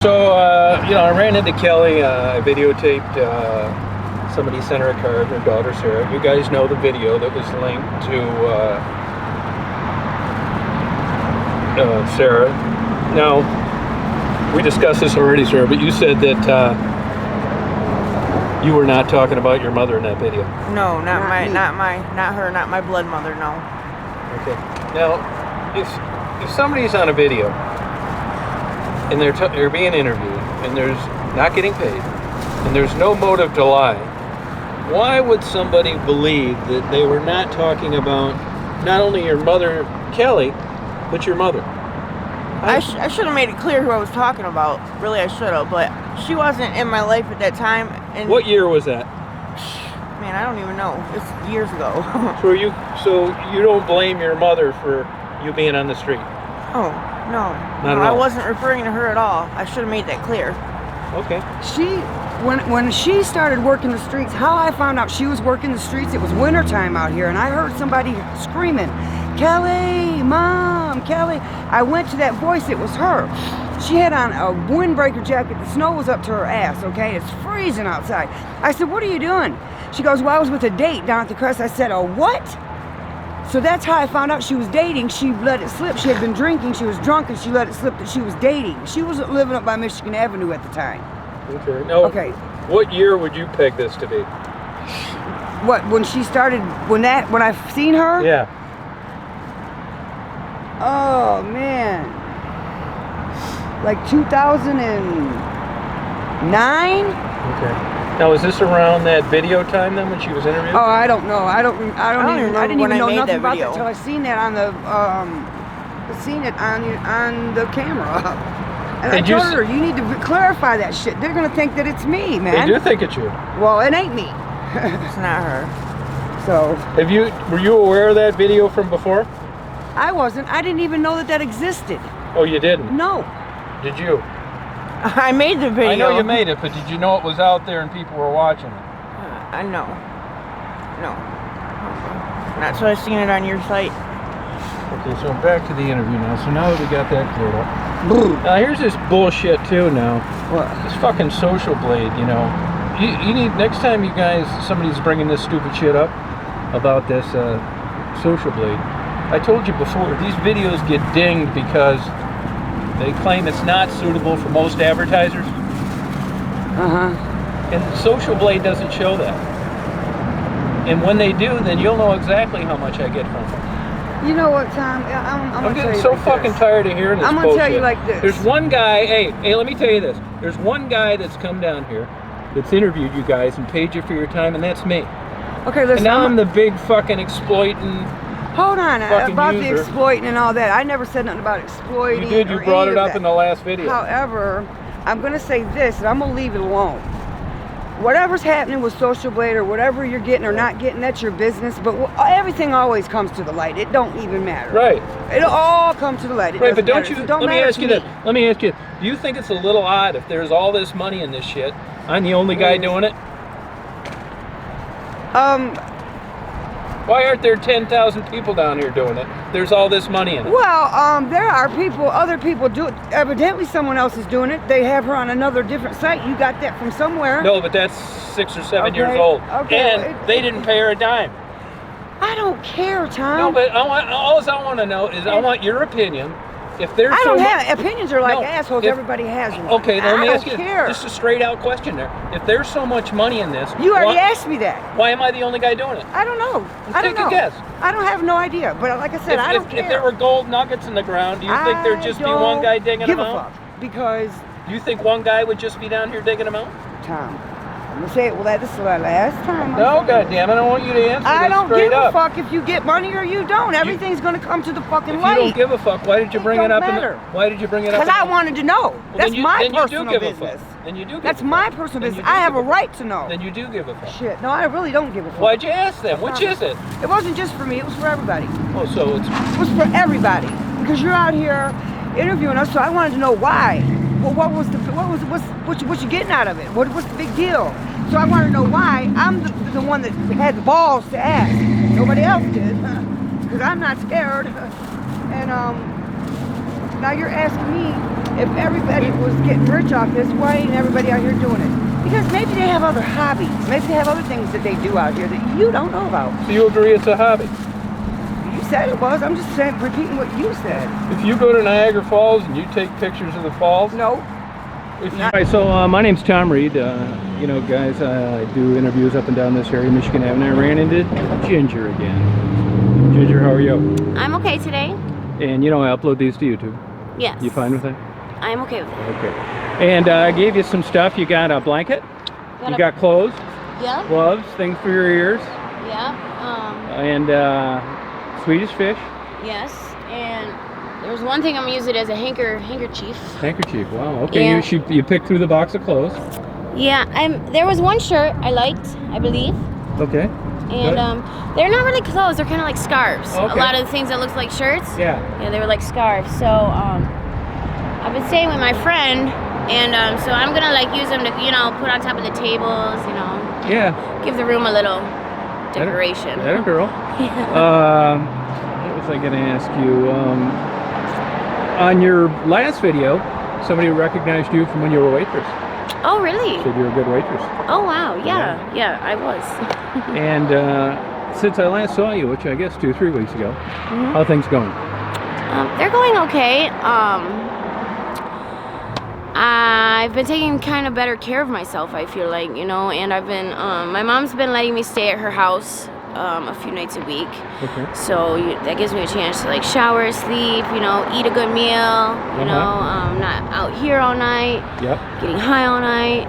So, I ran into Kelly. I videotaped. Somebody sent her a card, her daughter Sarah. You guys know the video that was linked to Sarah. Now, we discussed this already, Sarah, but you said that you were not talking about your mother in that video. No, not her, not my blood mother. No. Okay. Now, if somebody's on a video and they're being interviewed and there's not getting paid and there's no motive to lie, why would somebody believe that they were not talking about not only your mother Kelly but your mother? I should have made it clear who I was talking about. Really, I should have, but she wasn't in my life at that time. And what year was that? Man, I don't even know. It's years ago. So you don't blame your mother for you being on the street? Oh, no. Not at all. I wasn't referring to her at all. I should have made that clear. Okay. When she started working the streets, how I found out she was working the streets, it was wintertime out here, and I heard somebody screaming, "Kelly, Mom, Kelly." I went to that voice, it was her. She had on a windbreaker jacket, the snow was up to her ass, okay? It's freezing outside. I said, "What are you doing?" She goes, "Well, I was with a date down at the Crest." I said, "A what?" So that's how I found out she was dating. She let it slip. She had been drinking, she was drunk, and she let it slip that she was dating. She wasn't living up by Michigan Avenue at the time. Okay. Now, okay. What year would you peg this to be? What, when she started, when I've seen her? Yeah. Oh, man. Like 2009? Okay. Now, is this around that video time then when she was interviewed? Oh, I don't know. I didn't even know nothing about video. that until I seen that on the on the camera. And I told her, you need to clarify that shit. They're gonna think that it's me, man. They do think it's you. Well, it ain't me. It's not her. So. Were you aware of that video from before? I wasn't. I didn't even know that existed. Oh, you didn't? No. Did you? I made the video. I know you made it, but did you know it was out there and people were watching it? No. Not so I seen it on your site. Okay, so back to the interview now. So now that we got that cleared up. Now here's this bullshit too now. What? This fucking social blade, you know. You need, next time you guys, somebody's bringing this stupid shit up about this social blade. I told you before, these videos get dinged because they claim it's not suitable for most advertisers. And Social Blade doesn't show that. And when they do, then you'll know exactly how much I get from it. You know what, Tom? I'm getting so fucking tired of hearing this bullshit. I'm going to tell you like this. There's one guy, hey, let me tell you this. There's one guy that's come down here that's interviewed you guys and paid you for your time, and that's me. Okay, listen. And now I'm the big fucking exploiting. Hold on, about user. the exploiting and all that. I never said nothing about exploiting. You did, you brought it up in the last video. However, I'm going to say this, and I'm going to leave it alone. Whatever's happening with Social Blade or whatever you're getting or not getting, that's your business. But everything always comes to the light. It don't even matter. Right. It'll all come to the light. Right, but don't you, let me ask you this. Let me ask you, do you think it's a little odd if there's all this money in this shit, I'm the only guy doing it? Why aren't there 10,000 people down here doing it? There's all this money in it. Well, there are people, other people do it. Evidently someone else is doing it. They have her on another different site. You got that from somewhere. No, but that's 6 or 7 years old. Okay. And they didn't pay her a dime. I don't care, Tom. No, but all I want to know is I want your opinion. If there's I don't have opinions are like assholes. Everybody has one. Okay, let me ask you care. just a straight out question there. If there's so much money in this, you already asked me that. Why am I the only guy doing it? I don't know. Take a guess. I don't have no idea. But like I said, I don't care. If there were gold nuggets in the ground, do you think there'd just be one guy digging them out? Fuck, because you think one guy would just be down here digging them out? Tom, I'm gonna say it. Well, this is the last time. No, goddamn it! I want you to answer I this don't straight give up. a fuck if you get money or you don't. Everything's gonna come to the fucking light. If you don't give a fuck, why did you bring it up? Why did you bring it up? Because I wanted to know. That's my personal business. Then you do give That's my personal business. I have a right to know. Then you do give a fuck. Shit, no, I really don't give a fuck. Why'd you ask them? Which is it? It wasn't just for me. It was for everybody. Oh, so it was for everybody because you're out here interviewing us. So I wanted to know why. Well, what's you getting out of it? What's the big deal? So I want to know why. I'm the one that had the balls to ask. Nobody else did, because I'm not scared. And now you're asking me If everybody was getting rich off this, why ain't everybody out here doing it? Because maybe they have other hobbies. Maybe they have other things that they do out here that you don't know about. So you agree it's a hobby? You said it was. I'm just saying, repeating what you said. If you go to Niagara Falls and you take pictures of the falls? No. All right, so my name's Tom Reed. You know, guys, I do interviews up and down this area, Michigan Avenue. I ran into Ginger again. Ginger, how are you? I'm okay today. And you know, I upload these to YouTube. Yes. You fine with that? I'm okay with it. Okay. And I gave you some stuff. You got a blanket. You got clothes. Yeah. Gloves, things for your ears. Yeah. And Swedish fish. Yes. And there's one thing I'm gonna use it as a handkerchief. Handkerchief. Wow. Okay. Yeah. You picked through the box of clothes. Yeah. There was one shirt I liked, I believe. Okay. And they're not really clothes. They're kind of like scarves. Okay. A lot of the things that look like shirts. Yeah. Yeah, they were like scarves. So I've been staying with my friend, and so I'm gonna like use them to, you know, put on top of the tables, you know. Yeah. Give the room a little decoration. That a girl. What was I gonna ask you? On your last video, somebody recognized you from when you were a waitress. Oh, really? Said you were a good waitress. Oh, wow. Yeah, I was. And since I last saw you, which I guess 2-3 weeks ago, how are things going? They're going okay. I've been taking kind of better care of myself, I feel like, you know, and I've been, my mom's been letting me stay at her house a few nights a week. Okay. So that gives me a chance to like shower, sleep, you know, eat a good meal, you know, not out here all night, getting high all night.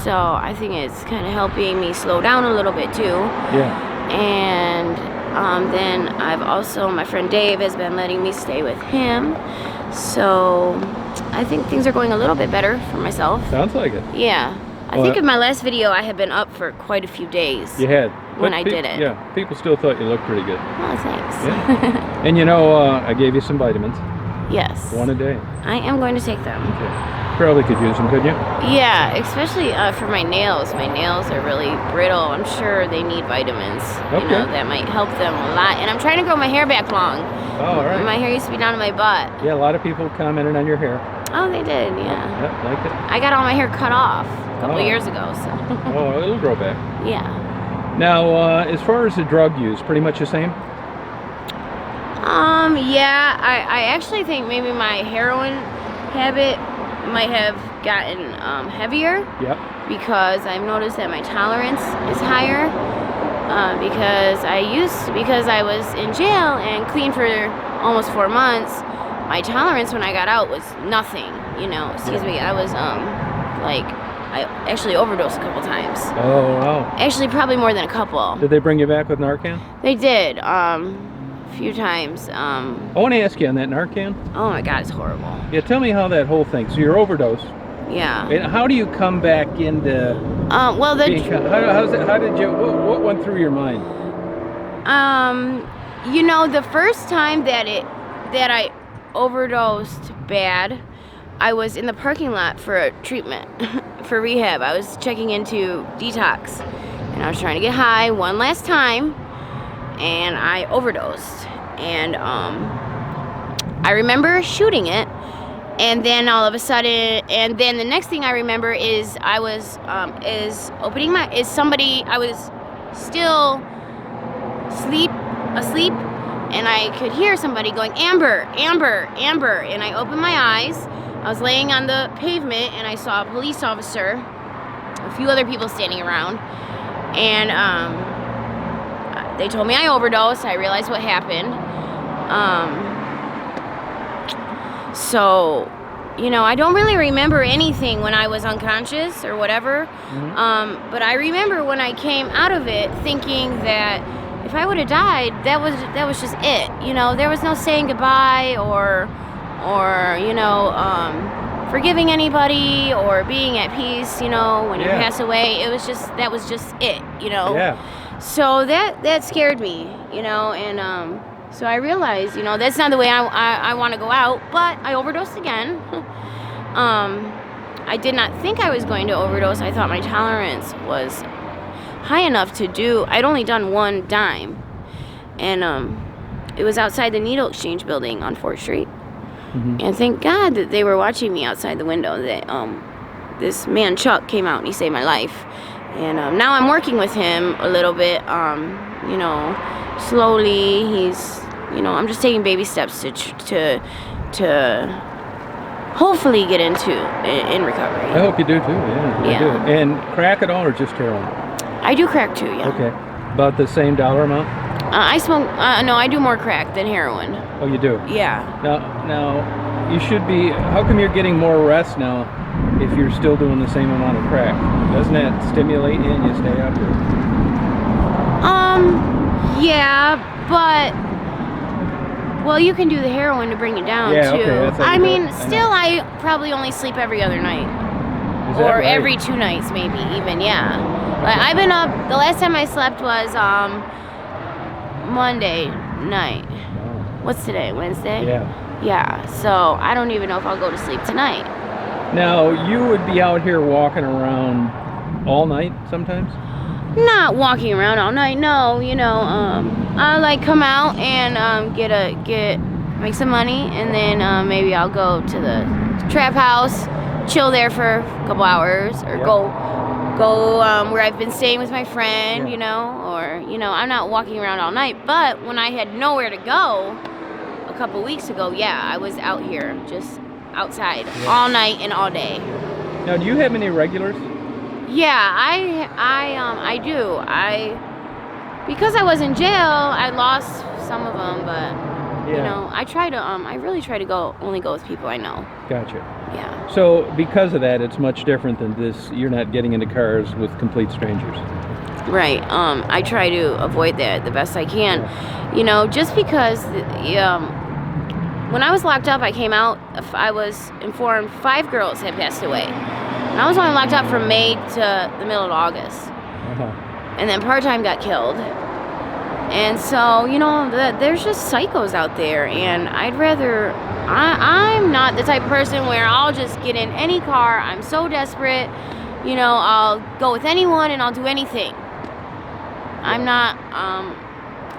So I think it's kind of helping me slow down a little bit too. Yeah. And then I've also, my friend Dave has been letting me stay with him. So I think things are going a little bit better for myself. Sounds like it. Yeah. I think in my last video I had been up for quite a few days. You had. When I did it. Yeah, people still thought you looked pretty good. Oh, thanks. Yeah. And you know, I gave you some vitamins. Yes. One a day. I am going to take them. Okay. Probably could use them, couldn't you? Yeah, especially for my nails. My nails are really brittle. I'm sure they need vitamins. Okay. You know, that might help them a lot. And I'm trying to grow my hair back long. Oh, all right. My hair used to be down to my butt. Yeah, a lot of people commented on your hair. Oh, they did, yeah. Yep, liked it. I got all my hair cut off a couple years ago, so. Oh, it'll grow back. Yeah. Now, as far as the drug use, pretty much the same? Yeah, I actually think maybe my heroin habit might have gotten heavier. Yep. Because I've noticed that my tolerance is higher. Because I was in jail and clean for almost 4 months, my tolerance when I got out was nothing, you know. Excuse me, I was I actually overdosed a couple times. Oh, wow. Actually, probably more than a couple. Did they bring you back with Narcan? They did, a few times. I want to ask you on that Narcan. Oh my God, it's horrible. Yeah, tell me how that whole thing. So you're overdosed. Yeah. And how do you come back into? Well, how did you? What went through your mind? You know, the first time that I overdosed bad, I was in the parking lot for a treatment, for rehab. I was checking into detox, and I was trying to get high one last time, and I overdosed. And I remember shooting it, and then all of a sudden, and then the next thing I remember is I was I was still asleep, and I could hear somebody going, Amber, Amber, Amber, and I opened my eyes. I was laying on the pavement, and I saw a police officer, a few other people standing around, and they told me I overdosed. I realized what happened. So, you know, I don't really remember anything when I was unconscious or whatever, but I remember when I came out of it thinking that if I would have died, that was just it. You know, there was no saying goodbye or you know, forgiving anybody or being at peace, you know, when you pass away. That was just it, you know. Yeah. So that scared me, you know, and so I realized, you know, that's not the way I want to go out, but I overdosed again. I did not think I was going to overdose. I thought my tolerance was high enough to do. I'd only done one dime, and it was outside the Needle Exchange building on 4th Street. And thank God that they were watching me outside the window. That this man Chuck came out and he saved my life. And now I'm working with him a little bit. You know, slowly. He's, you know, I'm just taking baby steps to hopefully get in recovery. I hope you do too. Yeah. I do. And crack at all or just heroin? I do crack too. Yeah. Okay. About the same dollar amount? I smoke. No, I do more crack than heroin. Oh, you do? Yeah. Now, you should be. How come you're getting more arrests now if you're still doing the same amount of crack? Doesn't that stimulate you and you stay up here? Yeah, but well, you can do the heroin to bring it down too. Okay, that's how you I do mean, it. still, I probably only sleep every other night, Is that or right? every 2 nights, maybe even. Yeah. Like I've been up. The last time I slept was Monday night. Oh. What's today? Wednesday? Yeah. Yeah, so I don't even know if I'll go to sleep tonight. Now, you would be out here walking around all night sometimes? Not walking around all night, no. You know, I like come out and make some money, and then maybe I'll go to the trap house, chill there for a couple hours, or go where I've been staying with my friend, you know, or, you know, I'm not walking around all night. But when I had nowhere to go a couple weeks ago, yeah, I was out here just outside all night and all day. Now, do you have any regulars? Yeah, I do. Because I was in jail, I lost some of them, but you know, I really try to only go with people I know. Gotcha. Yeah. So, because of that, it's much different than this. You're not getting into cars with complete strangers. Right. I try to avoid that the best I can. Yeah. You know, just because when I was locked up, I came out. I was informed 5 girls had passed away. And I was only locked up from May to the middle of August. And then part-time got killed. And so, you know, there's just psychos out there, and I'd rather, I'm not the type of person where I'll just get in any car. I'm so desperate, you know, I'll go with anyone and I'll do anything. I'm not,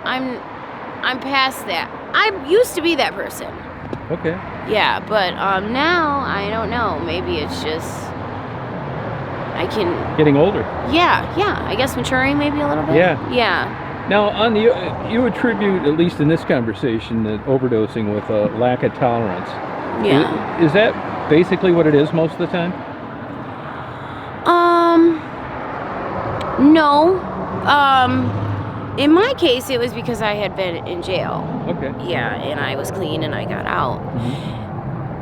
I'm past that. I used to be that person. Okay. Yeah, but now, I don't know, maybe it's just, I can... Getting older. Yeah, I guess maturing maybe a little bit. Yeah. Now, you attribute, at least in this conversation, that overdosing with a lack of tolerance. Yeah. Is that basically what it is most of the time? No. In my case, it was because I had been in jail. Okay. Yeah, and I was clean and I got out.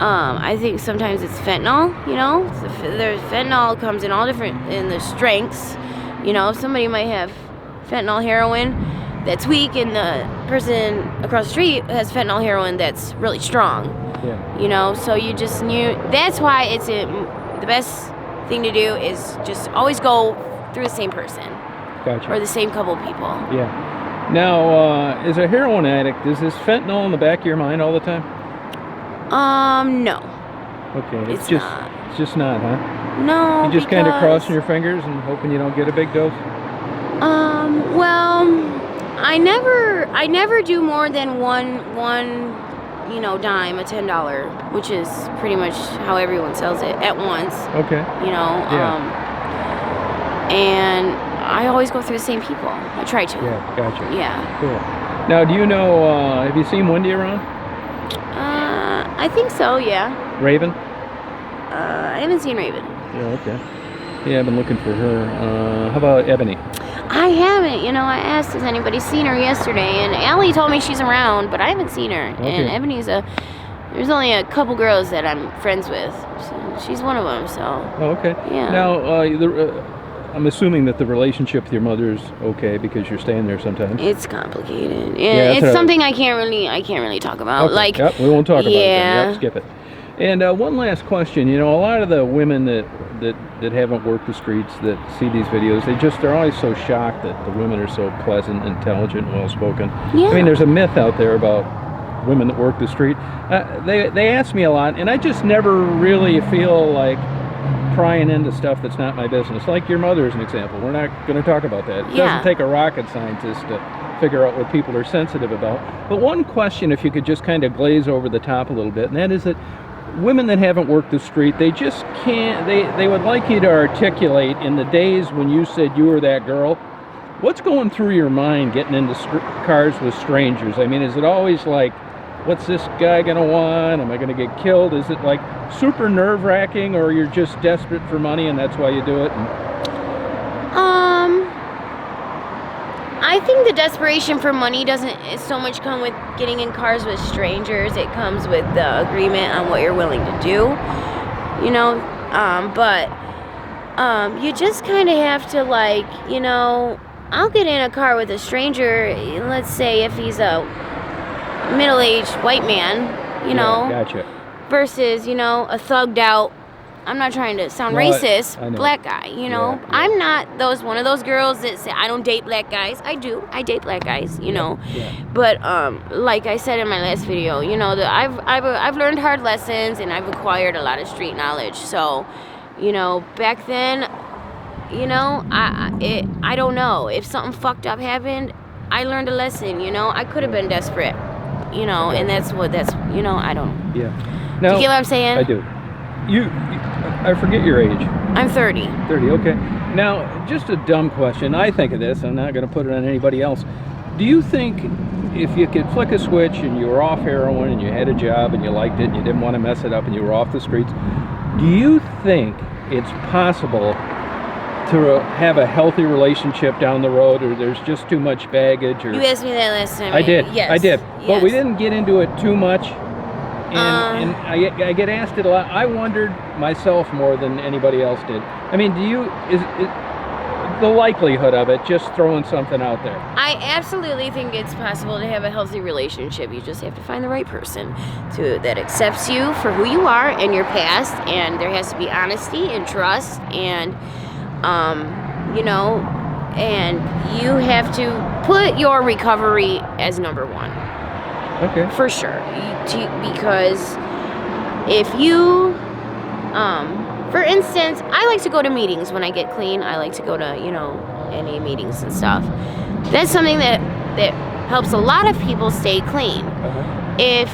I think sometimes it's fentanyl, you know? There's fentanyl comes in all different, in the strengths. You know, somebody might have fentanyl heroin that's weak, and the person across the street has fentanyl heroin that's really strong. Yeah. You know, so you just knew. That's why it's the best thing to do is just always go through the same person. Gotcha. Or the same couple people. Yeah. Now, as a heroin addict, is this fentanyl in the back of your mind all the time? No. Okay. It's not. It's just not, huh? No. You just kind of crossing your fingers and hoping you don't get a big dose? Well, I never do more than one, you know, dime, a $10, which is pretty much how everyone sells it at once. Okay. You know, and I always go through the same people. I try to. Yeah, gotcha. Yeah. Cool. Now, do you know, have you seen Wendy around? I think so, yeah. Raven? I haven't seen Raven. Yeah, okay. Yeah, I've been looking for her. How about Ebony? I haven't. You know, I asked if anybody's seen her yesterday, and Allie told me she's around, but I haven't seen her. Okay. And Ebony's there's only a couple girls that I'm friends with. So she's one of them, so. Oh, okay. Yeah. Now, I'm assuming that the relationship with your mother's okay because you're staying there sometimes. It's complicated. Yeah, It's something I can't really talk about. Okay. Like, yep, we won't talk about it then. Yeah. Yep, skip it. And one last question. You know, a lot of the women that haven't worked the streets that see these videos, they're always so shocked that the women are so pleasant, intelligent, well-spoken. Yeah. I mean, there's a myth out there about women that work the street. They ask me a lot, and I just never really feel like prying into stuff that's not my business. Like your mother is an example. We're not going to talk about that. It Yeah. doesn't take a rocket scientist to figure out what people are sensitive about. But one question, if you could just kind of glaze over the top a little bit, and that is that women that haven't worked the street, they just can't, they would like you to articulate in the days when you said you were that girl, what's going through your mind getting into cars with strangers? I mean, is it always like, what's this guy gonna want? Am I gonna get killed? Is it like super nerve-wracking, or you're just desperate for money and that's why you do it? I think the desperation for money doesn't so much come with getting in cars with strangers. It comes with the agreement on what you're willing to do, you know. But you just kind of have to, like, you know, I'll get in a car with a stranger. Let's say if he's a middle-aged white man, you know, gotcha. versus, you know, a thugged out, I'm not trying to sound racist, I know. black guy, you know. Yeah. I'm not one of those girls that say I don't date black guys. I do. I date black guys, you know. Yeah. But like I said in my last video, you know, that I've learned hard lessons and I've acquired a lot of street knowledge. So, you know, back then, you know, I don't know, if something fucked up happened, I learned a lesson, you know. I could have been desperate, you know, and that's you know, I don't. Yeah. Do you get what I'm saying? I do. I forget your age. I'm 30. 30, okay. Now, just a dumb question. I think of this. I'm not going to put it on anybody else. Do you think if you could flick a switch and you were off heroin and you had a job and you liked it and you didn't want to mess it up and you were off the streets, do you think it's possible to have a healthy relationship down the road, or there's just too much baggage? Or You asked me that last time. I did. Yes. I did. Yes. But we didn't get into it too much. And I get asked it a lot. I wondered myself more than anybody else did. I mean, is the likelihood of it, just throwing something out there? I absolutely think it's possible to have a healthy relationship. You just have to find the right person that accepts you for who you are and your past, and there has to be honesty and trust, and you know, and you have to put your recovery as number one. Okay. For sure. Because if you, for instance, I like to go to meetings when I get clean. I like to go to, you know, any meetings and stuff. That's something that helps a lot of people stay clean. Uh-huh. If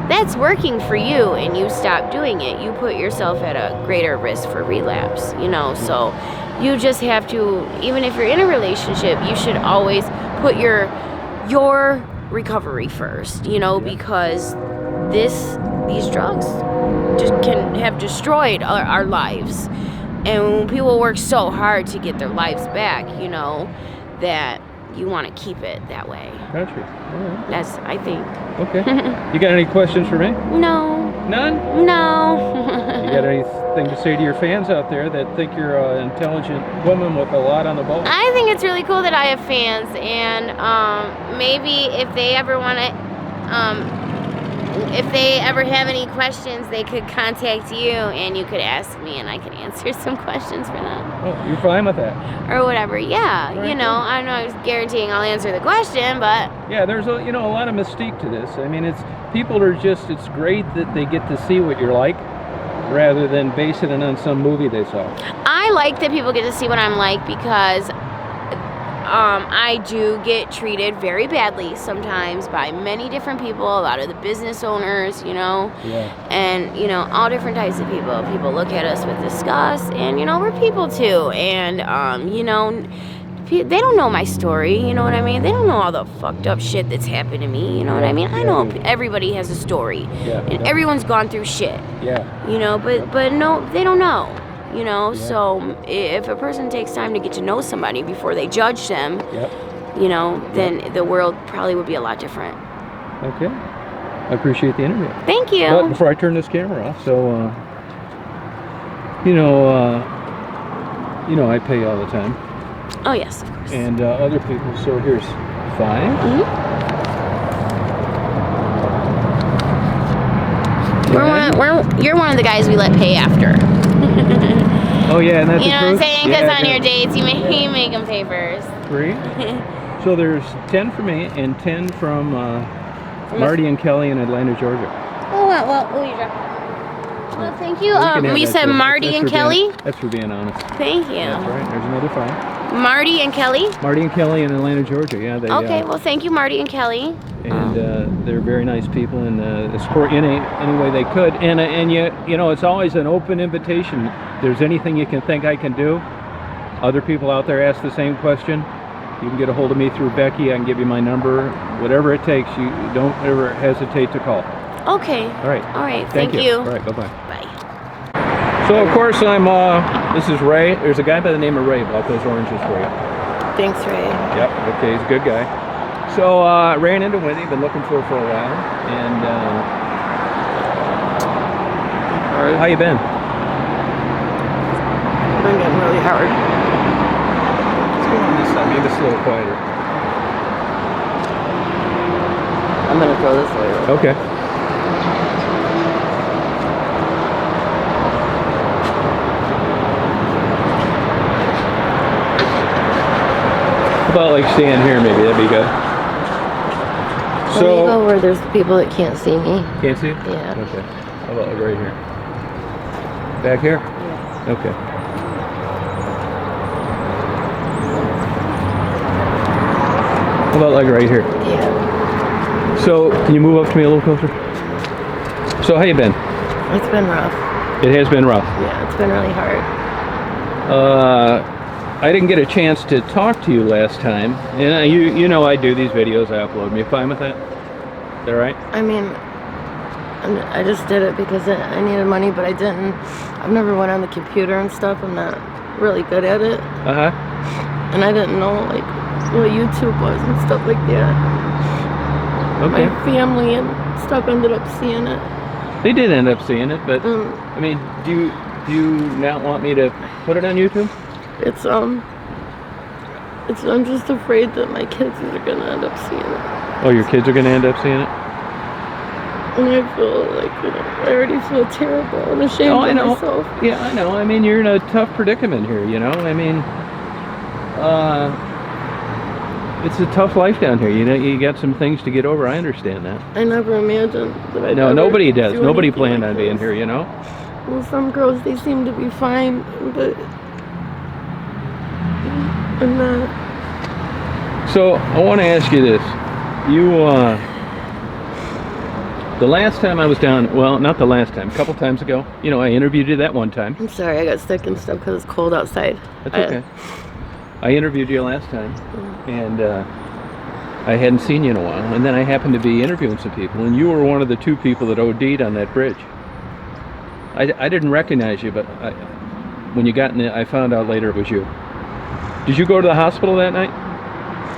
that's working for you and you stop doing it, you put yourself at a greater risk for relapse, you know. So you just have to, even if you're in a relationship, you should always put your recovery first, you know, because these drugs just can have destroyed our lives. And when people work so hard to get their lives back, you know, that you want to keep it that way. Gotcha. All right. That's, I think. Okay. You got any questions for me? No. None? No. You got anything to say to your fans out there that think you're an intelligent woman with a lot on the ball? I think it's really cool that I have fans, and maybe if they ever want to, if they ever have any questions, they could contact you and you could ask me and I can answer some questions for them. Oh, you're fine with that? Or whatever, yeah. Right, you know, I'm not guaranteeing I'll answer the question, but... Yeah, there's a lot of mystique to this. I mean, it's great that they get to see what you're like rather than basing it on some movie they saw. I like that people get to see what I'm like because I do get treated very badly sometimes by many different people, a lot of the business owners, you know, and, you know, all different types of people. People look at us with disgust, and, you know, we're people too, and, you know, they don't know my story, you know what I mean? They don't know all the fucked up shit that's happened to me, you know what I mean? I know everybody has a story, and everyone's gone through shit, you know, but no, they don't know. You know, so if a person takes time to get to know somebody before they judge them, you know, then the world probably would be a lot different. Okay. I appreciate the interview. Thank you. But before I turn this camera off, so, you know, I pay all the time. Oh, yes, of course. And other people, so here's 5. You're one of the guys we let pay after. Oh yeah, and that's you know what I'm saying? Because on your yeah. dates, you make them pay first. 3. So there's 10 for me and 10 from Marty and Kelly in Atlanta, Georgia. Oh, what will you drop? Well, thank you. can have You that said too. Marty That's and for being- Kelly? That's for being honest. Thank you. That's right. There's another 5. Marty and Kelly? Marty and Kelly in Atlanta, Georgia. Yeah, they. Okay, well, thank you, Marty and Kelly. And they're very nice people, and they support you in any way they could. And you know, it's always an open invitation. If there's anything you can think I can do, other people out there ask the same question. You can get a hold of me through Becky. I can give you my number. Whatever it takes, you don't ever hesitate to call. Okay. All right. All right. Thank you. you. All right. Bye-bye. Bye. So of course I'm. This is Ray. There's a guy by the name of Ray bought those oranges for you. Thanks, Ray. Yep. Okay. He's a good guy. So ran into Wendy. Been looking for her for a while. And how you been? I've been getting really hard. Let's go on this side. Maybe it's a little quieter. I'm gonna throw this way. Okay. How about like staying here maybe? That'd be good. Let me go where there's people that can't see me. Can't see? Yeah. Okay. How about like right here? Back here? Yeah. Okay. How about like right here? Yeah. So, can you move up to me a little closer? So, how you been? It's been rough. It has been rough. Yeah, it's been really hard. I didn't get a chance to talk to you last time, and you know I do these videos, I upload them. You fine with that? Is that right? I mean, I just did it because I needed money, but I didn't. I've never went on the computer and stuff. I'm not really good at it. Uh-huh. And I didn't know, like, what YouTube was and stuff like that. Okay. My family and stuff ended up seeing it. They did end up seeing it, but, I mean, do you not want me to put it on YouTube? I'm just afraid that my kids are gonna end up seeing it. Oh, your kids are going to end up seeing it? And I feel like, I already feel terrible and ashamed Oh, I of know. myself. Yeah, I know. I mean, you're in a tough predicament here, you know? I mean, it's a tough life down here. You know, you got some things to get over. I understand that. I never imagined that I'd No, ever nobody does. do Nobody anything planned like on being this. here, you know? Well, some girls, they seem to be fine, but I'm not. So, I want to ask you this. You, the last time I was down, well, not the last time, a couple times ago, you know, I interviewed you that one time. I'm sorry, I got sick and stuff because it's cold outside. That's okay. I interviewed you last time, and I hadn't seen you in a while, and then I happened to be interviewing some people, and you were one of the 2 people that OD'd on that bridge. I didn't recognize you, but when you got in it, I found out later it was you. Did you go to the hospital that night?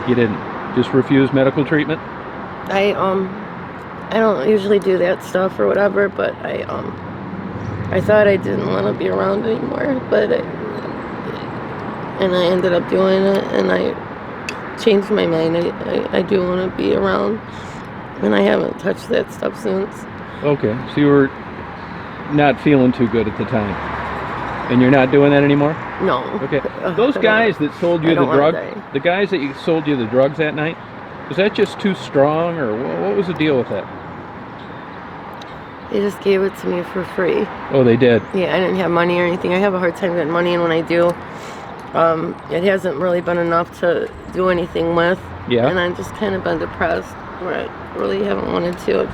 You didn't. Just refused medical treatment? I don't usually do that stuff or whatever, but I thought I didn't want to be around anymore, but I ended up doing it, and I changed my mind. I do want to be around, and I haven't touched that stuff since. Okay, so you were not feeling too good at the time, and you're not doing that anymore? No. Okay. Those guys that sold you I the don't wanna drug, die. the guys that you sold you the drugs that night, was that just too strong, or what was the deal with that? They just gave it to me for free. Oh, they did. Yeah, I didn't have money or anything. I have a hard time getting money, and when I do, it hasn't really been enough to do anything with. Yeah. And I've just kind of been depressed, where I really haven't wanted to.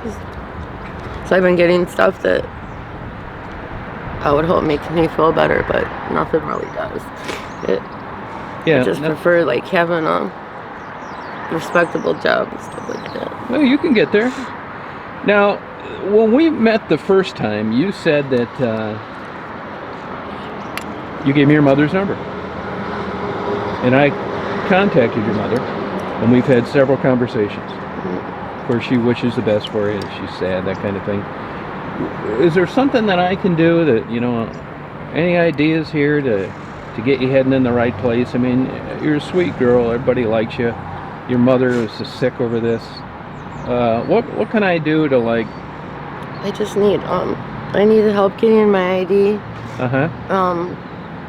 So I've been getting stuff that I would hope makes me feel better, but nothing really does. Yeah. I just prefer like having a respectable job and stuff like that. Well, you can get there. Now, when we met the first time, you said that you gave me your mother's number. And I contacted your mother, and we've had several conversations where she wishes the best for you, she's sad, that kind of thing. Is there something that I can do that, you know, any ideas here to get you heading in the right place? I mean, you're a sweet girl, everybody likes you. Your mother is sick over this. What can I do to, like... I just need, I need help getting my ID. Uh-huh.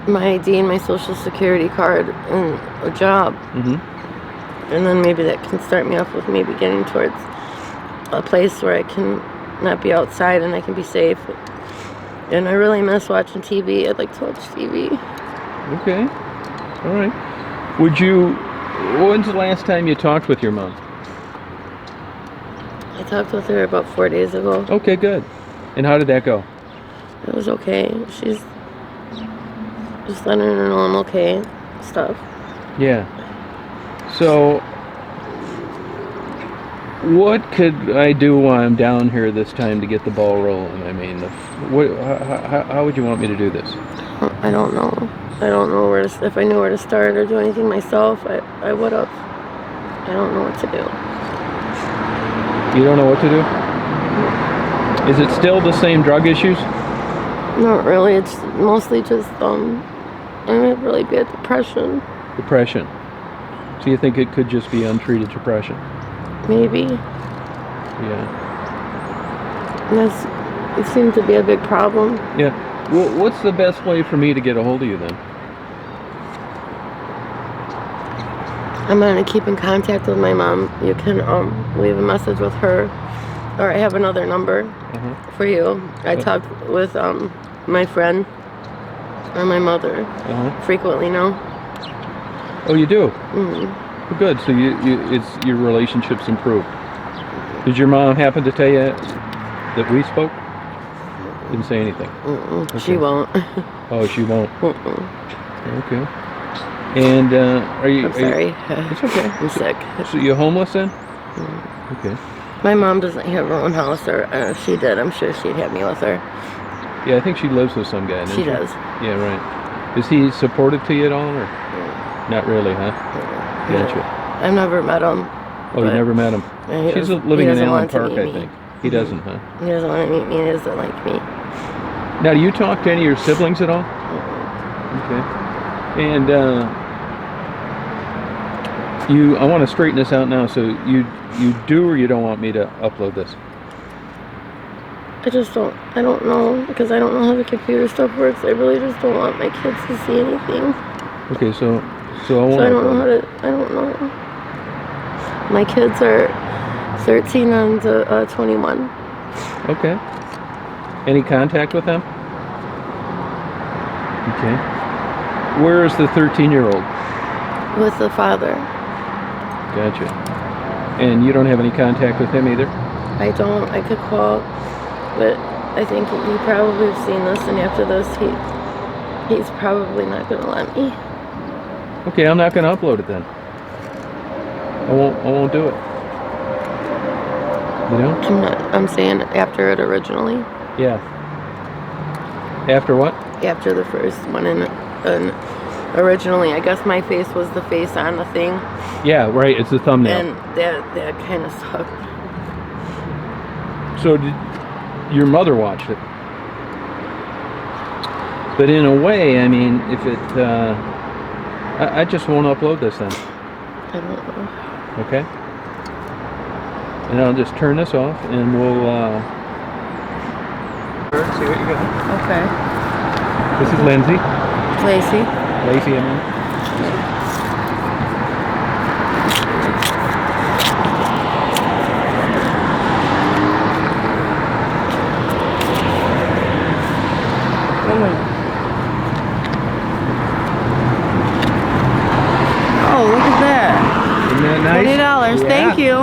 My ID and my social security card and a job. Mm-hmm. And then maybe that can start me off with maybe getting towards a place where I can not be outside and I can be safe. And I really miss watching TV. I'd like to watch TV. Okay. All right. When's the last time you talked with your mom? I talked with her about 4 days ago. Okay, good. And how did that go? It was okay. She's just letting her know I'm okay. Stuff. Yeah. So, what could I do while I'm down here this time to get the ball rolling? I mean, how would you want me to do this? I don't know. I don't know where to, if I knew where to start or do anything myself, I would have. I don't know what to do. You don't know what to do? Is it still the same drug issues? Not really. It's mostly just I have really bad depression. Depression. So you think it could just be untreated depression? Maybe. Yeah. It seems to be a big problem. Yeah. Well, what's the best way for me to get a hold of you then? I'm going to keep in contact with my mom. You can leave a message with her, or I have another number for you. I talk with my friend or my mother frequently now. Oh, you do? Mm-hmm. Well, good. So your relationship's improved. Did your mom happen to tell you that we spoke? Didn't say anything. Okay. She won't. Oh, she won't. Okay. And are you? I'm sorry. It's okay. I'm sick. So you're homeless then? Okay. My mom doesn't have her own house, or if she did, I'm sure she'd have me with her. Yeah, I think she lives with some guy. She does. Yeah, right. Is he supportive to you at all, or not really, huh? Gotcha. I've never met him. Oh, you never met him? She's living in Allen Park, I think. He doesn't, huh? He doesn't want to meet me. He doesn't like me. Now, do you talk to any of your siblings at all? Okay. And I want to straighten this out now. So you do or you don't want me to upload this? I don't know, because I don't know how the computer stuff works. I really just don't want my kids to see anything. Okay, so I won't. So I don't know how to. I don't know. My kids are 13 and 21. Okay. Any contact with them? Okay. Where is the 13-year-old? With the father. Gotcha. And you don't have any contact with him either? I don't. I could call, but I think he probably has seen this, and after this, he's probably not going to let me. Okay, I'm not going to upload it then. I won't do it. You know? I'm saying after it originally. Yeah. After what? After the first one, and originally, I guess my face was the face on the thing. Yeah, right. It's the thumbnail. And that kind of sucked. So did your mother watch it? But in a way, I mean, if it, I just won't upload this then. I don't know. Okay. And I'll just turn this off, and we'll see what you got. Okay. This is Lindsay. Lacey. Lacey, I mean. Oh, look at that. Isn't that nice? $20. Yeah. Thank you.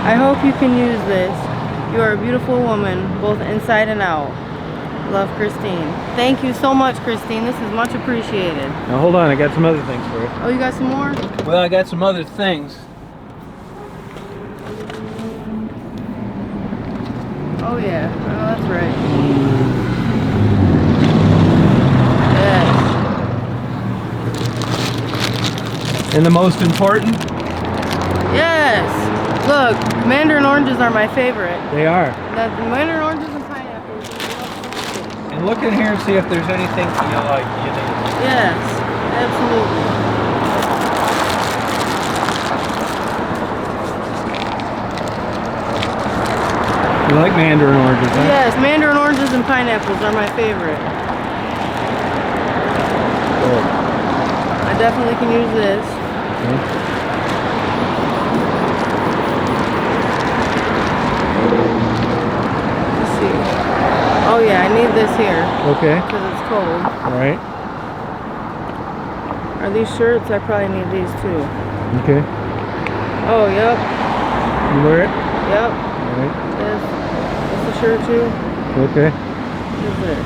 I hope you can use this. You are a beautiful woman, both inside and out. Love, Christine. Thank you so much, Christine. This is much appreciated. Now hold on, I got some other things for you. Oh, you got some more? Well, I got some other things. Oh, yeah. Oh, that's right. Yes. And the most important? Yes. Look, mandarin oranges are my favorite. They are. The mandarin oranges and pineapples. And look in here and see if there's anything you like. You need. Yes, absolutely. You like mandarin oranges, huh? Yes, mandarin oranges and pineapples are my favorite. Cool. I definitely can use this. Okay. Let's see. Oh yeah, I need this here Okay. because it's cold. All right. Are these shirts? I probably need these too. Okay. Oh, yep. You wear it? Yep. All right. This. This a shirt too? Okay. What is this?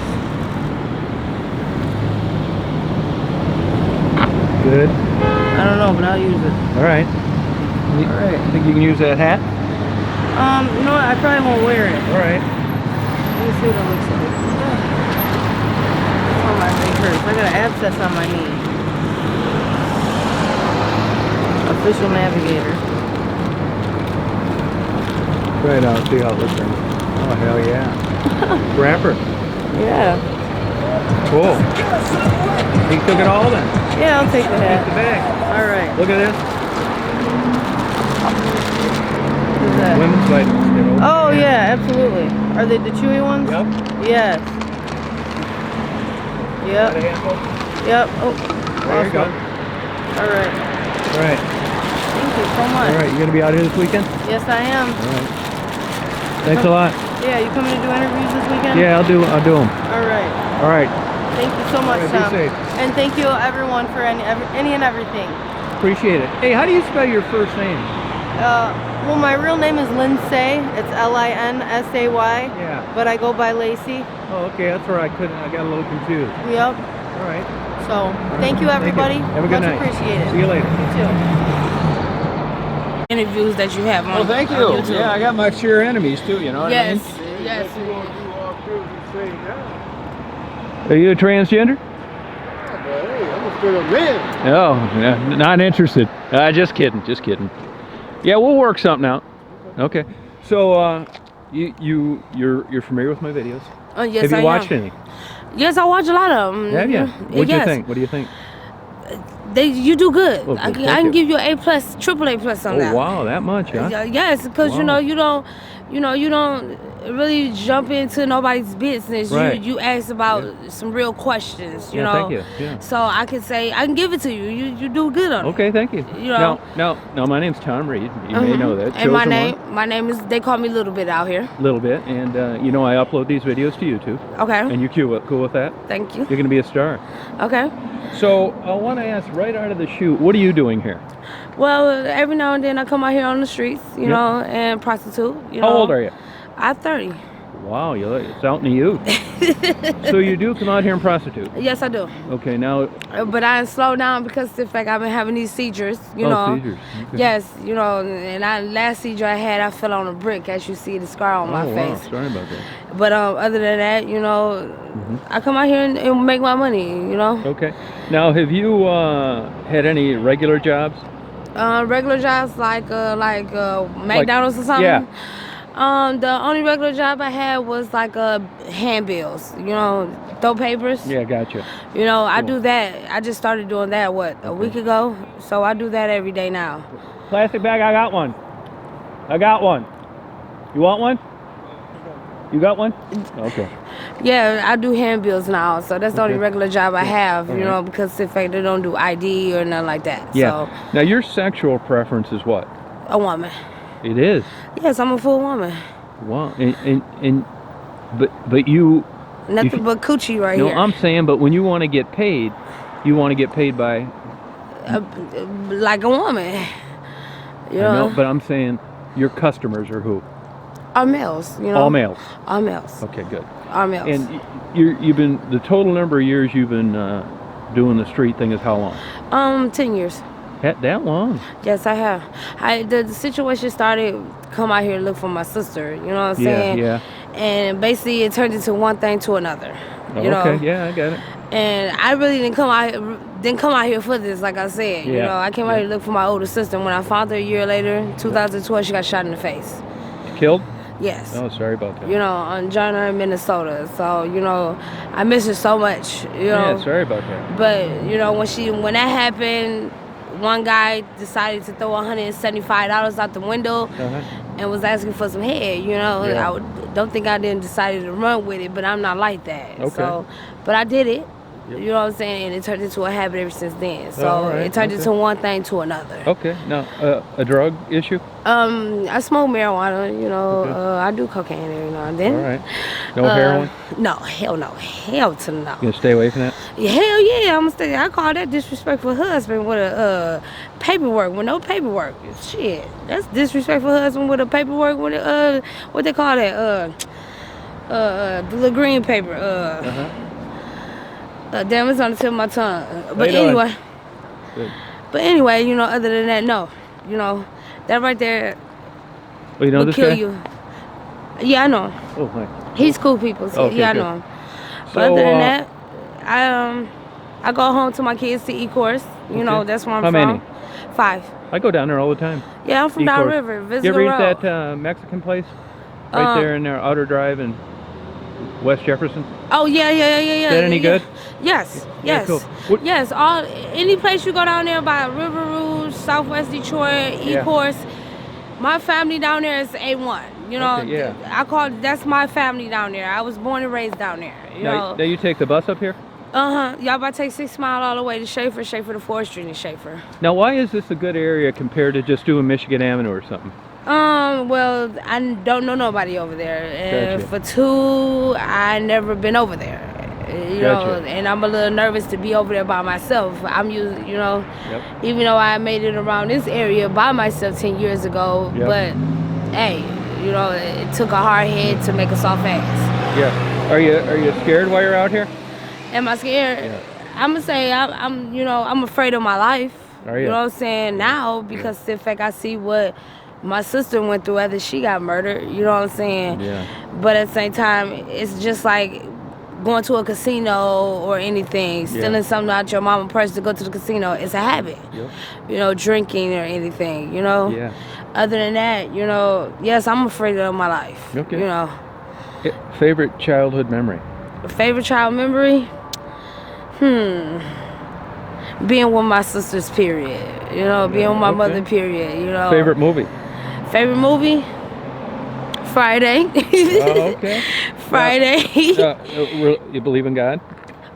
Good. I don't know, but I'll use it. All right. All right. Think you can use that hat? You know what? I probably won't wear it. All right. Let me see what it looks like. Oh, my leg hurts. I got an abscess on my knee. Official navigator. Try it out. See how it looks. Oh hell yeah. Rapper. Yeah. Cool. He took it all then. Yeah, I'll take the Take the hat. bag. All right. Look at this. What is that? Women's vitamins. Oh yeah, absolutely. Are they the chewy ones? Yep. Yes. Got a Yep. handful? Yep. Oh. There you go. All right. All right. Thank you so much. All right. You gonna be out here this weekend? Yes, I am. All right. Thanks a lot. Yeah, you coming to do interviews this weekend? Yeah, I'll do them. All right. All right. Thank you so much, All right, Tom. be safe. And thank you everyone for any and everything. Appreciate it. Hey, how do you spell your first name? Well, my real name is Lindsay. It's Linsay. Yeah. But I go by Lacey. Oh, okay. That's where I got a little confused. Yep. All right. So thank you, everybody. Have a good Much night. appreciated. See you later. You too. Interviews that you have on. Well, thank you. on YouTube. Yeah, I got my sheer enemies too. You know what I mean? Yes. Are you a transgender? No, not interested. Just kidding. Yeah, we'll work something out. Okay. So, you're familiar with my videos? Oh yes, Have you I watched am. any? Yes, I watch a lot of them. Have you? What do you think? What do you think? You do good. Well, I thank can you. give you A+, triple A+ on that. Oh wow, that much, huh? Yes, because Wow. you don't really jump into nobody's business. Right. You ask about some real questions. You Yeah, know. thank you. Yeah. So I can give it to you. You do good on it. Okay, thank you. You know. No, my name's Tom Reed. You may know that. And my Chosen One. name is. They call me Little Bit out here. A little bit, and I upload these videos to YouTube. Okay. And you cool with that? Thank you. You're gonna be a star. Okay. So I want to ask right out of the chute, what are you doing here? Well, every now and then I come out here on the streets, you Yep. know, and prostitute. How old are you? I'm 30. Wow, it's out in the youth. So you do come out here and prostitute? Yes, I do. Okay, now. But I slowed down because of the fact I've been having these seizures, you know. Seizures. Okay. Yes, you know, and last seizure I had, I fell on a brick, as you see the scar on my Wow, face. sorry about that. But other than that, you know, I come out here and make my money, you know. Okay. Now, have you had any regular jobs? Regular jobs like McDonald's or something. Yeah. The only regular job I had was like handbills, you know, throw papers. Yeah, gotcha. You know, I Cool. do that. I just started doing that, a week ago? So I do that every day now. Plastic bag, I got one. You want one? You got one? Okay. Yeah, I do handbills now, so that's the only Okay. regular job I have, All you right. know, because in fact they don't do ID or nothing like that. Yeah. Now, your sexual preference is what? So, a woman. It is. Yes, I'm a full woman. Wow. But you. Nothing but coochie right No, here. I'm saying, but when you want to get paid, you want to get paid by. Like a woman. You I know? know, but I'm saying your customers are who? All males, you know. All males. All males. Okay, good. All males. And you've been the total number of years you've been doing the street thing is how long? 10 years. That long? Yes, I have. The situation started come out here to look for my sister. You know what I'm saying? Yeah. And basically, it turned into one thing to another. You know? Okay. Yeah, I got it. And I really didn't come out here for this, like I said. You Yeah. know, I came out here to look for my older sister. When I found her a year later, 2012, she got shot in the face. Killed? Yes. Oh, sorry about that. You know, on Johnner, Minnesota. So, you know, I miss her so much. You know. Yeah, sorry about that. But you know, when that happened, one guy decided to throw $175 out the window Uh-huh. and was asking for some head. You know, Yeah. don't think I didn't decide to run with it, but I'm not like that. Okay. So, but I did it. Yep. You know what I'm saying? And it turned into a habit ever since then. So all right, it turned okay. into one thing to another. Okay. Now, a drug issue? I smoke marijuana, you know. Okay. I do cocaine every now and then. All right. No heroin? No, hell no. Hell to the no. You gonna stay away from that? Hell yeah, I'm gonna stay. I call that disrespectful husband with a paperwork with no paperwork. Shit, that's disrespectful husband with a paperwork with a what they call that the little green paper. Damn, it's on the tip of my tongue. But How you doing? anyway, Good. but anyway, you know, other than that, no, you know, that right there Well, you know would this kill guy? you. Yeah, I know. Oh, hi. He's cool people. So Okay, yeah, I good. know him. But So, other than that, I go home to my kids to E-Course. You know, Okay. that's where I'm How from. many? 5. I go down there all the time. Yeah, I'm from E-Course. Downriver. Visit You ever the eat road. that Mexican place? Right there in their Outer Drive in West Jefferson? Oh yeah. Is that any good? Yes. Yeah, Yes. cool. What- Yes. Any place you go down there by River Rouge, Southwest Detroit, Yeah. E-Course. My family down there is A1. You know, Okay, yeah. that's my family down there. I was born and raised down there. You Now know. you take the bus up here? Y'all about to take 6 Mile all the way to Schaefer to 4th Street in Schaefer. Now, why is this a good area compared to just doing Michigan Avenue or something? Well, I don't know nobody over there. And Gotcha. for 2, I never been over there. You know, Gotcha. and I'm a little nervous to be over there by myself. I'm used, you know, Yep. even though I made it around this area by myself 10 years ago, Yep. but hey, you know, it took a hard head to make a soft ass. Yeah. Are you scared while you're out here? Am I scared? Yeah. I'm gonna say I'm you know, I'm afraid of my life. Are You you? know what I'm saying? Now, because the fact I see what my sister went through after she got murdered, you know what I'm saying? Yeah. But at the same time, it's just like going to a casino or anything, stealing something out your mama's purse to go to the casino. It's a habit. Yep. You know, drinking or anything, you know? Yeah. Other than that, you know, yes, I'm afraid of my life. Okay. You know. Favorite childhood memory? Favorite child memory? Being with my sisters, period. You know, being with my okay. mother, period. You know. Favorite movie? Favorite movie? Friday. Oh, okay. Friday. You believe in God?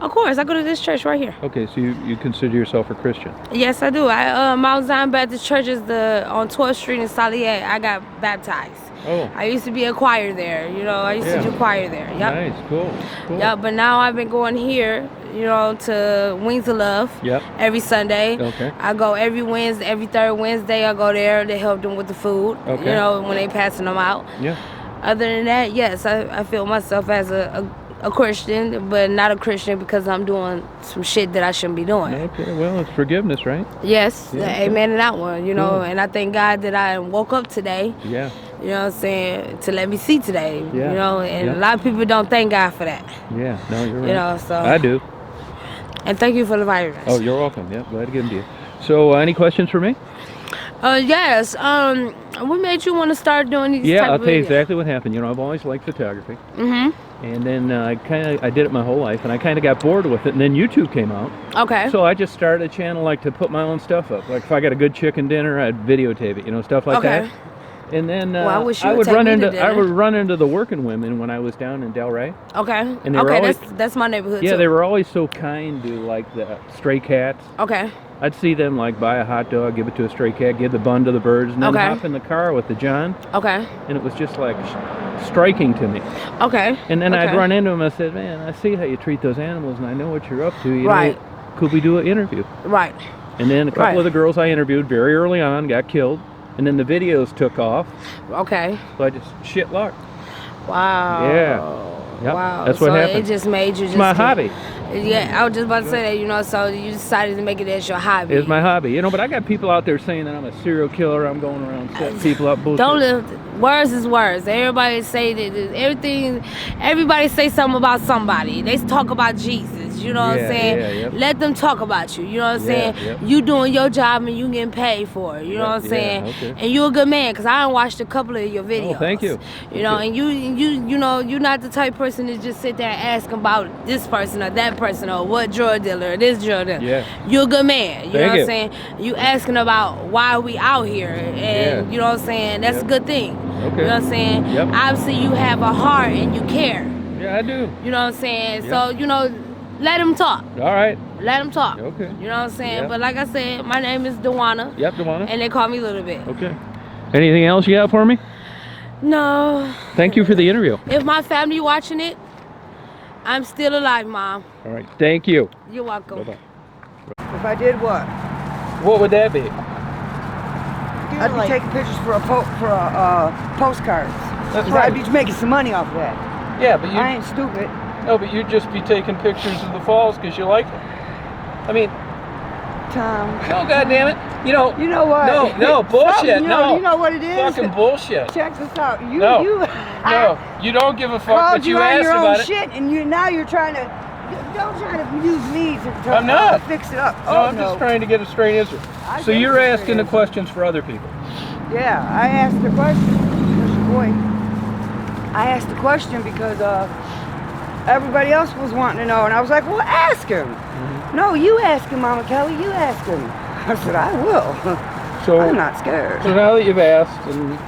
Of course, I go to this church right here. Okay, so you consider yourself a Christian? Yes, I do. Mount Zion Baptist Church is on 12th Street in Salier. I got baptized. Oh. I used to be a choir there. You know, I used to do choir there. Yep. Nice, cool. Yeah, but now I've been going here, you know, to Wings of Love. Yep. Every Sunday. Okay. I go every Wednesday, every third Wednesday. I go there to help them with the food. Okay. You know, when they passing them out. Yeah. Other than that, yes, I feel myself as a Christian, but not a Christian because I'm doing some shit that I shouldn't be doing. Okay, well, it's forgiveness, right? Yes, Yeah, okay. amen to that one, you know, Cool. and I thank God that I woke up today, Yeah. you know what I'm saying, to let me see today, Yeah. you know, and Yeah. a lot of people don't thank God for that, Yeah, no, you're right. you know, so. I do. And thank you for the virus. Oh, you're welcome. Yep, glad to give them to you. So, any questions for me? Yes, what made you want to start doing these Yeah, type I'll of tell you videos? exactly what happened. You know, I've always liked photography. Mm-hmm. And then I did it my whole life, and I kind of got bored with it. And then YouTube came out, Okay. so I just started a channel like to put my own stuff up. Like if I got a good chicken dinner, I'd videotape it, you know, stuff like Okay. that. And then Well, I wish you I would would take run me to into I dinner. would run into the working women when I was down in Delray. Okay. And they were Okay, always- that's my neighborhood Yeah, too. they were always so kind to like the stray cats. Okay. I'd see them like buy a hot dog, give it to a stray cat, give the bun to the birds, and then Okay. hop in the car with the John. Okay. And it was just like striking to me. Okay. And then I'd Okay. run into him. I said, "Man, I see how you treat those animals, and I know what you're up to. You Right. know, could we do an interview?" Right. And then a couple Right. of the girls I interviewed very early on got killed, and then the videos took off. Okay. So I just shit luck. Wow. Yeah. Yep, Wow. that's what so happened. it just made you just It's my hobby. Yeah, I was just about to say that, you know, so you decided to make it as your hobby. It's my hobby, you know. But I got people out there saying that I'm a serial killer. I'm going around setting people up. Bullshit. Don't live. Words is words. Everybody say that everything. Everybody say something about somebody. They talk about Jesus. You know what I'm Yeah, saying? yeah, yep. Let them talk about you. You know what I'm Yeah, saying? yep. You doing your job and you getting paid for it. You know what I'm Yeah, saying? okay. And you a good man because I done watched a couple of your videos. Oh, thank you. You know, Thank and you know, you're not the type of person to just sit there and ask about this person or that person or what drug dealer or this drug dealer. Yeah. You're a good man. You know Thank what I'm you. saying? You asking about why we out here, and Yeah. you know what I'm saying? That's Yep. a good thing. Okay. You know what I'm saying? Yep. Obviously, you have a heart and you care. Yeah, I do. You know what I'm saying? Yep. So, you know, let them talk. All right. Let them talk. Okay. You know what I'm saying? Yeah. But like I said, my name is Dewana. Yep, Dewana. And they call me Little Bit. Okay. Anything else you got for me? No. Thank you for the interview. If my family watching it, I'm still alive, Mom. All right. Thank you. You're welcome. Bye-bye. If I did what? What would that be? I'd be taking pictures for postcards. That's 'Cause right. I'd be making some money off of that. Yeah, but I ain't stupid. no, but you'd just be taking pictures of the falls because you like it. I mean, Tom. no, goddamn it. You know what? No, bullshit. No, you know what it is? Fucking bullshit. Check this out. You No, you don't give a fuck, called but you on asked your own about it. shit, and now you're trying to. Don't try to use me to I'm not. fix it up. No, I'm just trying to get a straight answer. I So get you're a straight asking the answer. questions for other people. Yeah, I asked the question. That's your boy. I asked the question because everybody else was wanting to know, and I was like, well, ask him. Mm-hmm. No, you ask him, Mama Kelly. You ask him. I said, I will. So I'm not scared. So now that you've asked, and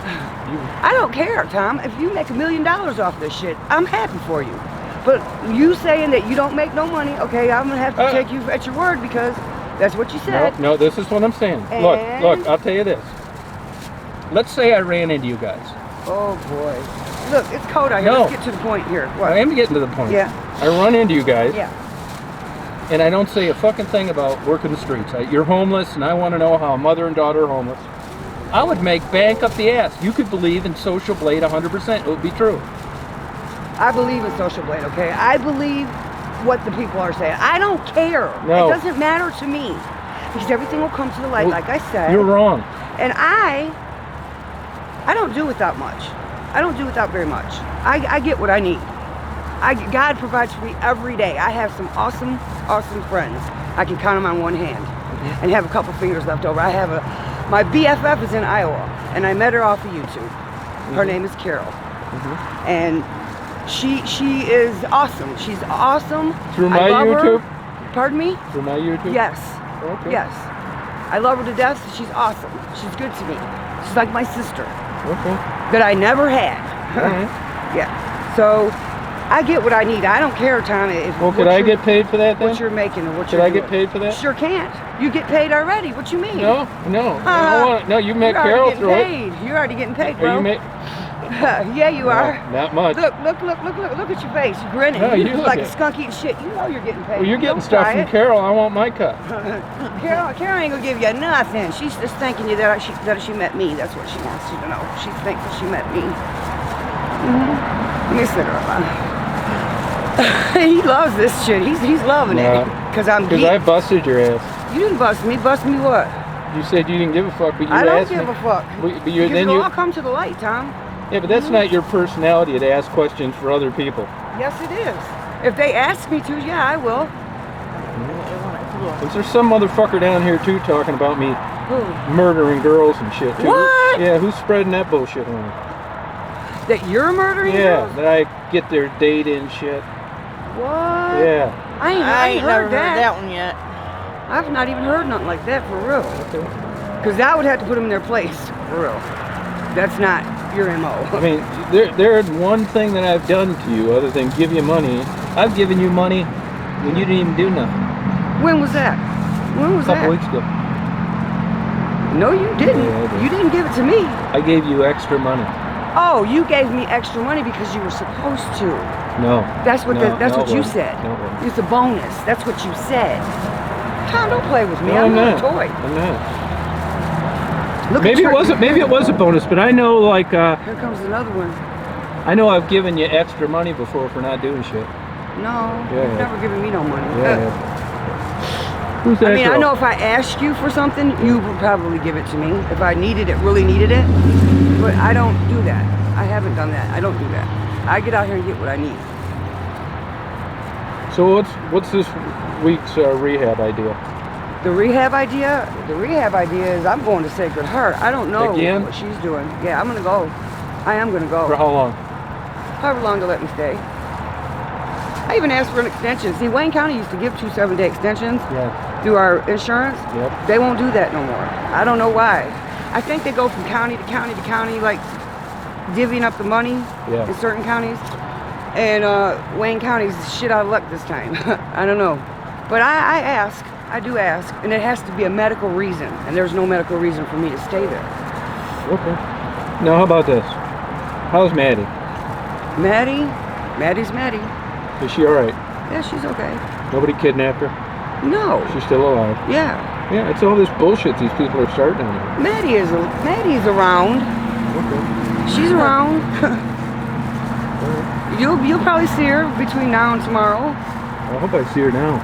I don't care, Tom. If you make $1 million off this shit, I'm happy for you. But you saying that you don't make no money, okay, I'm gonna have to take you at your word because that's what you said. no, this is what I'm saying. And- Look, I'll tell you this. Let's say I ran into you guys. Oh boy. Look, it's cold out here. No. Let's get to the point here. What? I am getting to the point. Yeah. I run into you guys. Yeah. And I don't say a fucking thing about working the streets. You're homeless, and I want to know how a mother and daughter are homeless. I would make bank up the ass. You could believe in Social Blade 100%. It would be true. I believe in Social Blade, okay? I believe what the people are saying. I don't care. No. It doesn't matter to me because everything will come to the light, like I said. You're wrong. And I don't do without much. I don't do without very much. I get what I need. God provides for me every day. I have some awesome, awesome friends. I can count them on one hand and have a couple fingers left over. My BFF is in Iowa, and I met her off of YouTube. Her name is Carol. And she is awesome. She's awesome. Through my I love YouTube? Her. Pardon me? Through my YouTube? Yes. Okay. Yes. I love her to death. She's awesome. She's good to me. She's like my sister Okay. that I never had. All right. Yeah. So I get what I need. I don't care, Tom. Well, could I get paid for that then? What you're making or what Could you're I doing. get paid for that? Sure can't. You get paid already. What you mean? No. I don't want. No, you met You're Carol already through getting it. paid. You're already getting paid, Are bro. you ma- Yeah, you are. Not much. Look at your face. You're grinning. No, you you look look like a it. skunk eating shit. You know you're getting paid. Well, you're getting Don't stuff try from it. Carol. I want my cut. Carol ain't gonna give you nothing. She's just thanking you that she met me. That's what she wants you to know. She's thankful she met me. Let me sit her up. He loves this shit. He's loving it. Cause I'm Because geek. I busted your ass. You didn't bust me. Bust me what? You said you didn't give a fuck, but you I don't asked give me. a fuck. But you, Because then it'll you. all come to the light, Tom. Yeah, but that's not your personality to ask questions for other people. Yes, it is. If they ask me to, yeah, I will. Is there some motherfucker down here too talking about me Who? murdering girls and shit too? What? Yeah, who's spreading that bullshit around? That you're murdering Yeah, girls? that I get their date in shit. What? Yeah. I ain't never heard that. one yet. I've not even heard nothing like that for real. Because that would have to put them in their place, for real. That's not your MO. I mean, there's one thing that I've done to you other than give you money. I've given you money when you didn't even do nothing. When was that? When was A couple that? weeks ago. No, you didn't. Yeah, I did. You didn't give it to me. I gave you extra money. Oh, you gave me extra money because you were supposed to. No. That's what No, that's no, what it you wasn't. said. No, it wasn't. It's a bonus. That's what you said. Tom, don't play with me. No, I'm not a not. toy. I'm not. Look Maybe at it wasn't. Maybe it was a bonus, but I know, like, Here comes another one. I know I've given you extra money before for not doing shit. No, Yeah, you've yeah. never given me no money. Who's that I mean, I girl? know if I asked you for something, you would probably give it to me. If I needed it, really needed it. But I don't do that. I haven't done that. I don't do that. I get out here and get what I need. So what's this week's rehab idea? The rehab idea is I'm going to Sacred Heart. I don't know Again? what she's doing. Yeah, I'm going to go. I am going to go. For how long? However long to let me stay. I even asked for an extension. See, Wayne County used to give 2 7-day extensions Yeah. through our insurance. Yep. They won't do that no more. I don't know why. I think they go from county to county to county, like divvying up the money Yeah. in certain counties. And Wayne County's shit out of luck this time. I don't know. But I ask. I do ask. And it has to be a medical reason. And there's no medical reason for me to stay there. Okay. Now, how about this? How's Maddie? Maddie's Maddie. Is she all right? Yeah, she's okay. Nobody kidnapped her? No. She's still alive? Yeah. Yeah, it's all this bullshit these people are starting on her. Maddie's around. Okay. She's around. You'll probably see her between now and tomorrow. I hope I see her now.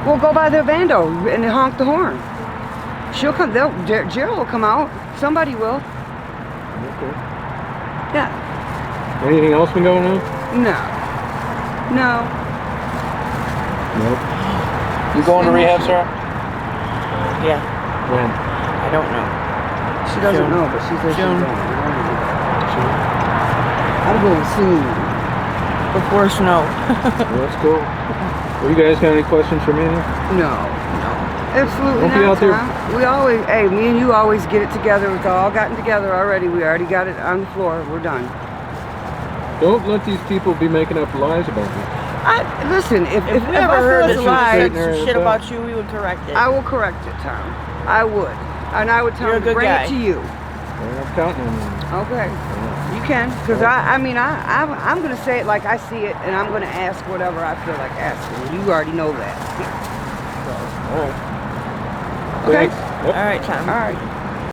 We'll go by the Vando and honk the horn. She'll come. Gerald will come out. Somebody will. Okay. Yeah. Anything else been going on? No. Nope. You going to rehab, Sarah? Yeah, When? I don't know. She doesn't June. know, but she says she's June. going. I'm going soon. Before snow. Well, that's cool. Well, you guys got any questions for me then? No. Absolutely Don't be not, out there- Tom. We always, me and you always get it together. It's all gotten together already. We already got it on the floor. We're done. Don't let these people be making up lies about you. Listen, if If we I ever feel heard it's that a you lie, said Straighten her shit out. about you, we would correct it. I will correct it, Tom. I would. And I would tell You're a him to good bring guy. it to you. Well, I'm counting on you. Okay. You can. Because I'm going to say it like I see it, and I'm going to ask whatever I feel like asking. You already know that. All right. Okay? Thanks. Yep. All right, Tom. All right.